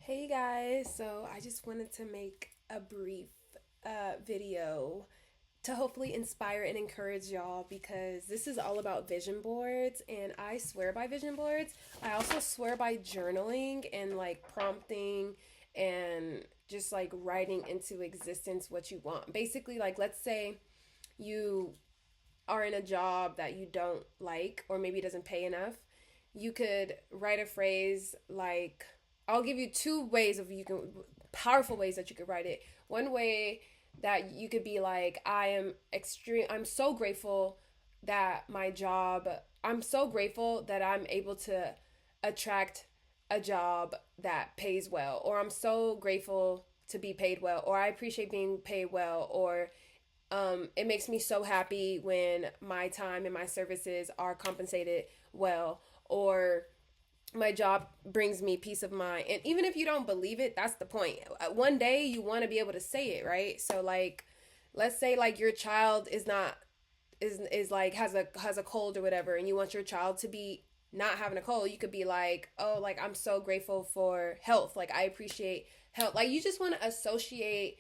Hey guys, so I just wanted to make a brief video to hopefully inspire and encourage y'all because this is all about vision boards and I swear by vision boards. I also swear by journaling and like prompting and just like writing into existence what you want. Basically, like let's say you are in a job that you don't like or maybe doesn't pay enough, you could write a phrase like I'll give you two ways of you can powerful ways that you could write it. One way that you could be like I'm so grateful that my job I'm so grateful that I'm able to attract a job that pays well, or I'm so grateful to be paid well, or I appreciate being paid well, or it makes me so happy when my time and my services are compensated well, or my job brings me peace of mind. And even if you don't believe it, that's the point. One day you want to be able to say it, right? So like, let's say like your child is not is like has a cold or whatever, and you want your child to be not having a cold. You could be like, oh, like I'm so grateful for health. Like I appreciate health. Like you just want to associate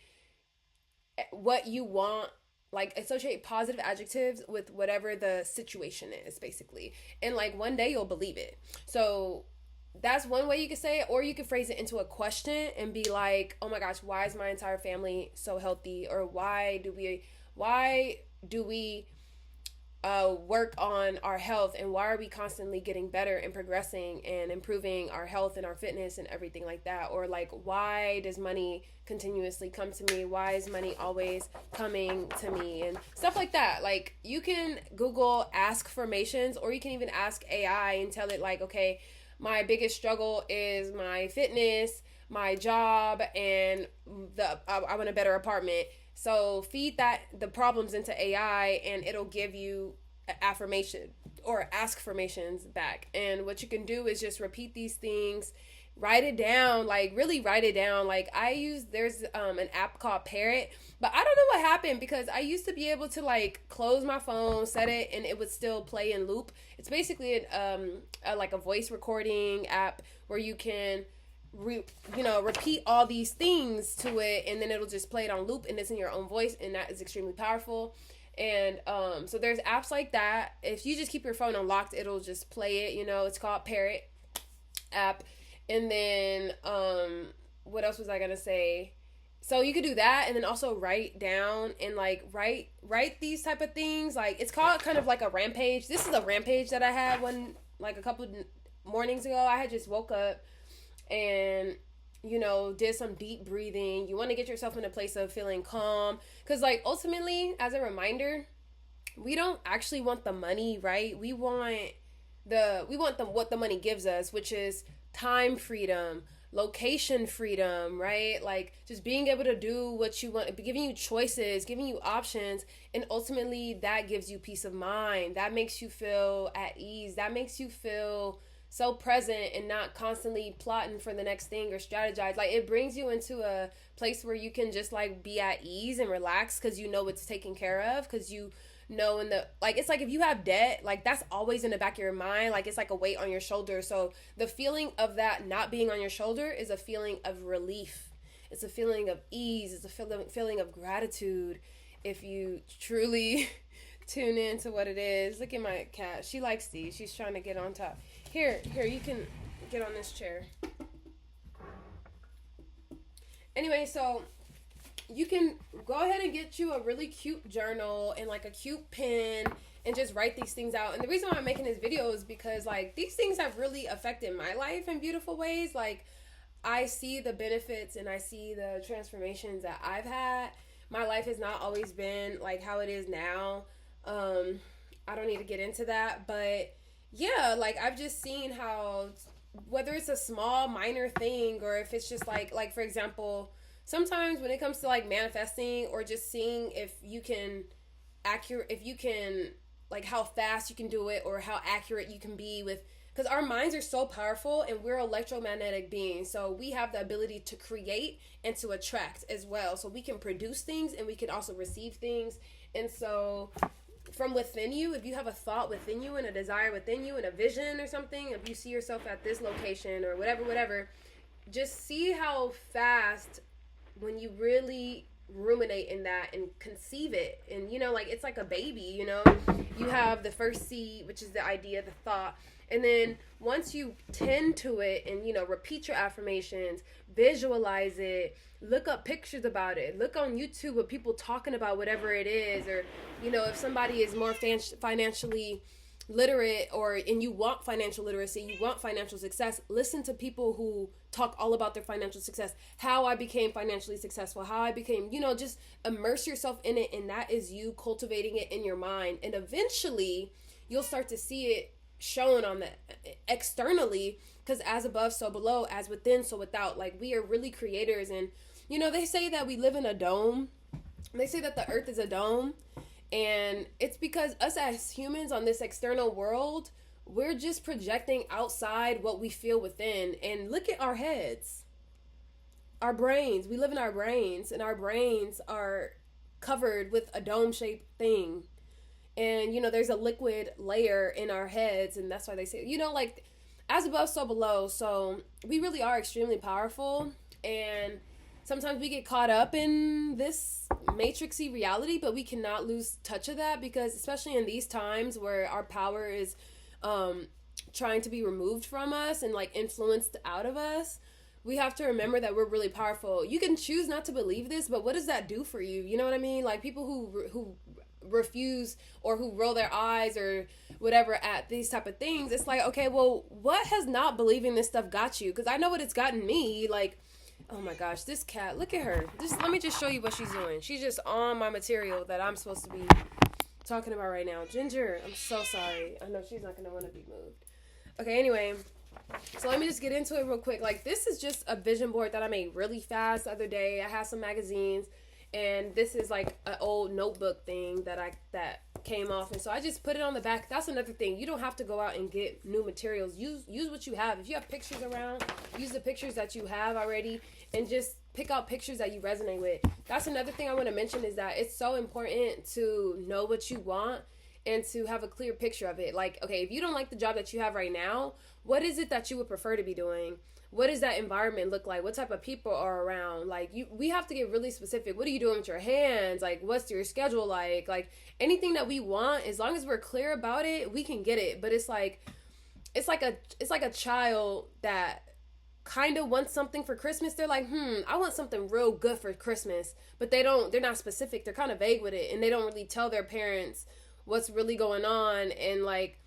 what you want, like associate positive adjectives with whatever the situation is basically, and like one day you'll believe it. So that's one way you could say it, or you could phrase it into a question and be like, oh my gosh, why is my entire family so healthy, or why do we work on our health, and why are we constantly getting better and progressing and improving our health and our fitness and everything like that. Or like, why does money continuously come to me, why is money always coming to me, and stuff like that. Like you can Google ask formations, or you can even ask AI and tell it like, okay, my biggest struggle is my fitness, my job, and I want a better apartment. So feed that the problems into AI, and it'll give you affirmation or ask formations back. And what you can do is just repeat these things, write it down, like really write it down. Like I use there's an app called Parrot, but I don't know what happened because I used to be able to like close my phone, set it, and it would still play in loop. It's basically like a voice recording app where you can repeat all these things to it, and then it'll just play it on loop, and it's in your own voice, and that is extremely powerful. And so there's apps like that. If you just keep your phone unlocked, it'll just play it. It's called Parrot app. And then what else was I gonna say? So you could do that, and then also write down and like write these type of things. Like it's called kind of like a rampage. This is a rampage that I had one like a couple of mornings ago. I had just woke up and did some deep breathing. You want to get yourself in a place of feeling calm, because like ultimately, as a reminder, we don't actually want the money, right? We want the what the money gives us, which is time freedom, location freedom, right? Like just being able to do what you want, giving you choices, giving you options, and ultimately that gives you peace of mind. That makes you feel at ease. That makes you feel so present and not constantly plotting for the next thing or strategize. Like it brings you into a place where you can just like be at ease and relax because you know it's taken care of, because you know in the like it's like if you have debt, like that's always in the back of your mind, like it's like a weight on your shoulder. So the feeling of that not being on your shoulder is a feeling of relief. It's a feeling of ease. It's a feeling of gratitude if you truly tune into what it is. Look at my cat. She likes these. She's trying to get on top. Here, you can get on this chair. Anyway, so you can go ahead and get you a really cute journal and like a cute pen and just write these things out. And the reason why I'm making this video is because like these things have really affected my life in beautiful ways. Like I see the benefits and I see the transformations that I've had. My life has not always been like how it is now. I don't need to get into that, but yeah, like I've just seen how whether it's a small minor thing, or if it's just like for example, sometimes when it comes to like manifesting or just seeing if you can like how fast you can do it or how accurate you can be with, because our minds are so powerful and we're electromagnetic beings, so we have the ability to create and to attract as well. So we can produce things and we can also receive things. And so from within you, if you have a thought within you and a desire within you and a vision or something, if you see yourself at this location or whatever, just see how fast when you really ruminate in that and conceive it, and like it's like a baby, you have the first seed, which is the idea, the thought, and then once you tend to it and repeat your affirmations, visualize it, look up pictures about it, look on YouTube of people talking about whatever it is, or if somebody is more financially literate, and you want financial literacy, you want financial success, listen to people who talk all about their financial success, how I became financially successful, how I became, just immerse yourself in it, and that is you cultivating it in your mind, and eventually you'll start to see it shown on the externally, because as above so below, as within so without. Like, we are really creators. And they say that we live in a dome. They say that the earth is a dome, and it's because us as humans on this external world, we're just projecting outside what we feel within. And look at our heads, our brains. We live in our brains, and our brains are covered with a dome-shaped thing. And, there's a liquid layer in our heads, and that's why they say, like, as above, so below. So we really are extremely powerful, and sometimes we get caught up in this matrixy reality, but we cannot lose touch of that, because especially in these times where our power is trying to be removed from us and like influenced out of us, we have to remember that we're really powerful. You can choose not to believe this, but what does that do for you? You know what I mean? Like, people who refuse or who roll their eyes or whatever at these type of things, it's like, okay, well, what has not believing this stuff got you? Because I know what it's gotten me. Like, oh my gosh, this cat, look at her. Let me just show you what she's doing. She's just on my material that I'm supposed to be talking about right now. Ginger, I'm so sorry. I know she's not going to want to be moved. Okay, anyway, so let me just get into it real quick. Like, this is just a vision board that I made really fast the other day. I had some magazines, and this is like an old notebook thing that came off, and so I just put it on the back. That's another thing. You don't have to go out and get new materials. Use what you have. If you have pictures around, use the pictures that you have already, and just pick out pictures that you resonate with. That's another thing I want to mention, is that it's so important to know what you want and to have a clear picture of it. Like, okay, if you don't like the job that you have right now, what is it that you would prefer to be doing? What does that environment look like? What type of people are around? Like, we have to get really specific. What are you doing with your hands? Like, what's your schedule like? Like, anything that we want, as long as we're clear about it, we can get it. But it's like a child that kind of wants something for Christmas. They're like, I want something real good for Christmas. But they're not specific. They're kind of vague with it, and they don't really tell their parents what's really going on. And like,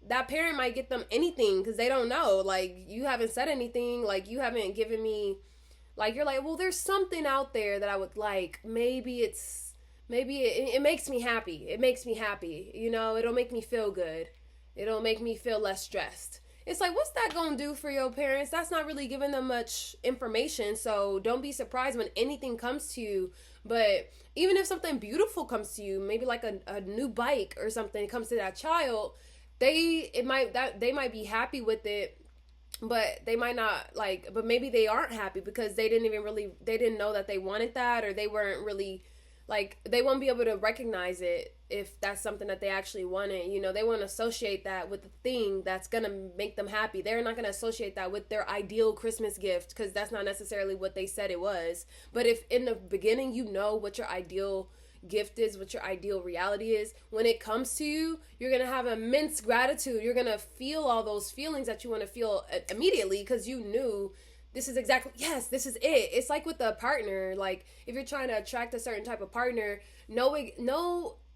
that parent might get them anything because they don't know. Like, you haven't said anything. Like, you haven't given me, like, you're like, well, there's something out there that I would like. Maybe it makes me happy. It makes me happy. It'll make me feel good. It'll make me feel less stressed. It's like, what's that gonna do for your parents? That's not really giving them much information. So don't be surprised when anything comes to you. But even if something beautiful comes to you, maybe like a new bike or something comes to that child, they might be happy with it, but they might not, like, but maybe they aren't happy because they didn't know that they wanted that, or they weren't really, like, they won't be able to recognize it if that's something that they actually wanted. They won't associate that with the thing that's gonna make them happy. They're not gonna associate that with their ideal Christmas gift, because that's not necessarily what they said it was. But if in the beginning you know what your ideal gift is, what your ideal reality is, when it comes to you, you're gonna have immense gratitude. You're gonna feel all those feelings that you want to feel immediately, because you knew this is exactly, yes, this is it. It's like with a partner. Like, if you're trying to attract a certain type of partner,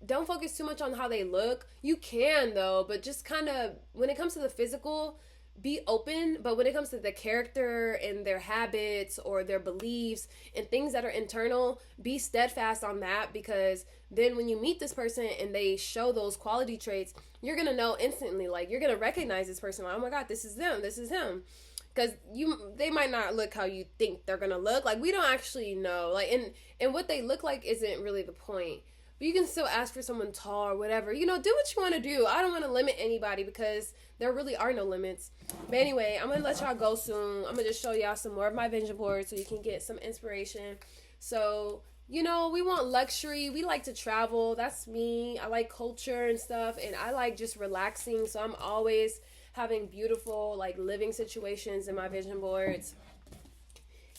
don't focus too much on how they look. You can, though, but just kind of, when it comes to the physical, be open. But when it comes to the character and their habits or their beliefs and things that are internal, be steadfast on that, because then when you meet this person and they show those quality traits, you're gonna know instantly. Like, you're gonna recognize this person, like, oh my god, this is him. Because they might not look how you think they're gonna look. Like, we don't actually know. Like, and what they look like isn't really the point. But you can still ask for someone tall or whatever. Do what you want to do. I don't want to limit anybody, because there really are no limits. But anyway, I'm going to let y'all go soon. I'm going to just show y'all some more of my vision boards so you can get some inspiration. So, we want luxury. We like to travel. That's me. I like culture and stuff. And I like just relaxing. So I'm always having beautiful, like, living situations in my vision boards.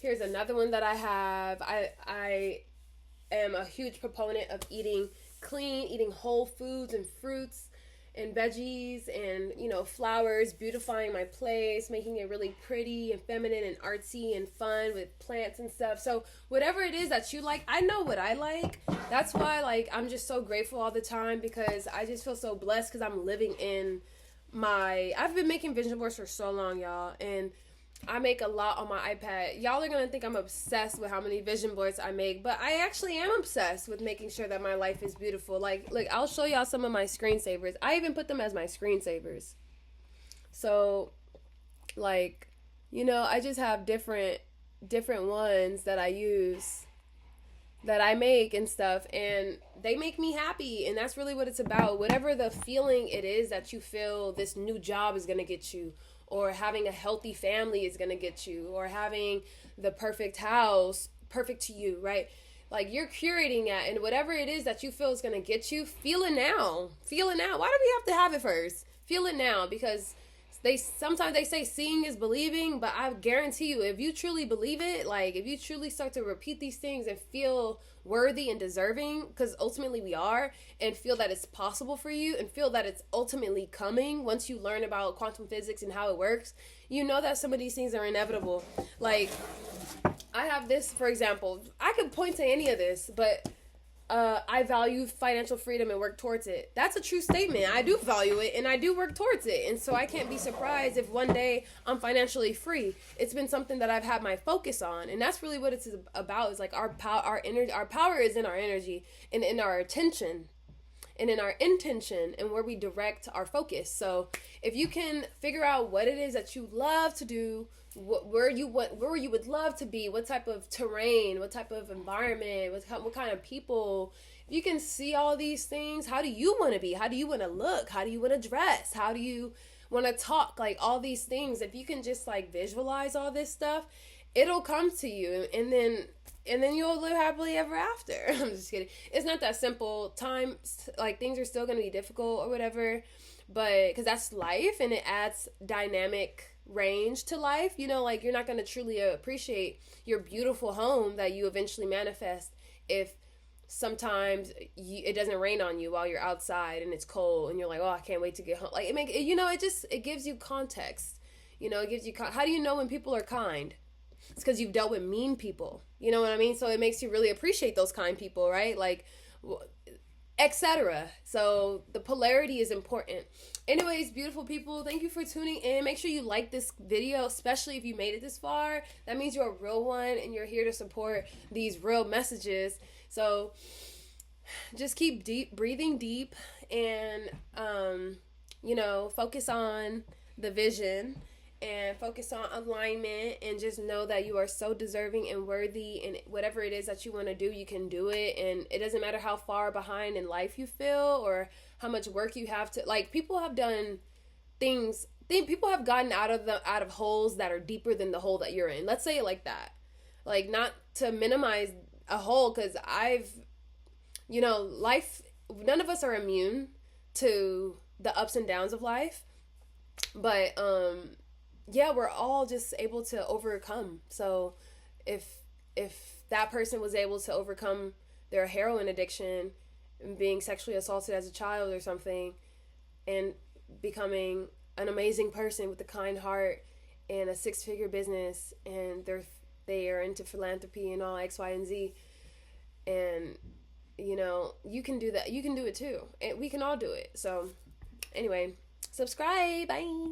Here's another one that I have. I am a huge proponent of eating clean, eating whole foods and fruits and veggies and, you know, flowers, beautifying my place, making it really pretty and feminine and artsy and fun with plants and stuff. So whatever it is that you like, I know what I like. That's why, like, I'm just so grateful all the time, because I just feel so blessed because I'm living in I've been making vision boards for so long, y'all, and I make a lot on my iPad. Y'all are gonna think I'm obsessed with how many vision boards I make, but I actually am obsessed with making sure that my life is beautiful. Like, look, I'll show y'all some of my screensavers. I even put them as my screensavers. So, like, you know, I just have different ones that I use, that I make and stuff, and they make me happy, and that's really what it's about. Whatever the feeling it is that you feel this new job is gonna get you, or having a healthy family is gonna get you, or having the perfect house, perfect to you, right? Like, you're curating that, and whatever it is that you feel is gonna get you, feel it now. Feel it now. Why do we have to have it first? Feel it now, because sometimes they say seeing is believing, but I guarantee you, if you truly believe it, like, if you truly start to repeat these things and feel worthy and deserving, because ultimately we are, and feel that it's possible for you, and feel that it's ultimately coming once you learn about quantum physics and how it works, you know that some of these things are inevitable. Like, I have this, for example, I could point to any of this, but I value financial freedom and work towards it. That's a true statement. I do value it, and I do work towards it. And so I can't be surprised if one day I'm financially free. It's been something that I've had my focus on, and that's really what it's about. Is like our power is in our energy and in our attention and in our intention and where we direct our focus. So if you can figure out what it is that you love to do, where you would love to be, what type of terrain, what type of environment, what kind of people, if you can see all these things, how do you want to be? How do you want to look? How do you want to dress? How do you want to talk? Like, all these things, if you can just like visualize all this stuff, it'll come to you, and then you'll live happily ever after. I'm just kidding. It's not that simple. Like, things are still going to be difficult or whatever, but because that's life, and it adds dynamic range to life. You know, like, you're not going to truly appreciate your beautiful home that you eventually manifest if sometimes it doesn't rain on you while you're outside and it's cold and you're like, oh, I can't wait to get home. Like, it gives you context. You know, it gives you how do you know when people are kind? It's because you've dealt with mean people. You know what I mean? So it makes you really appreciate those kind people, right? Like, etc. So the polarity is important. Anyways, beautiful people, thank you for tuning in. Make sure you like this video, especially if you made it this far. That means you're a real one and you're here to support these real messages. So just keep breathing deep, and focus on the vision and focus on alignment, and just know that you are so deserving and worthy, and whatever it is that you want to do, you can do it. And it doesn't matter how far behind in life you feel or how much work you have to, like, people have done things, people have gotten out of holes that are deeper than the hole that you're in. Let's say it like that. Like, not to minimize a hole, because life, none of us are immune to the ups and downs of life, but yeah, we're all just able to overcome. So if that person was able to overcome their heroin addiction and being sexually assaulted as a child or something, and becoming an amazing person with a kind heart and a 6-figure business, and they are into philanthropy and all X, Y, and Z, and you can do that. You can do it too, and we can all do it. So anyway, subscribe. Bye.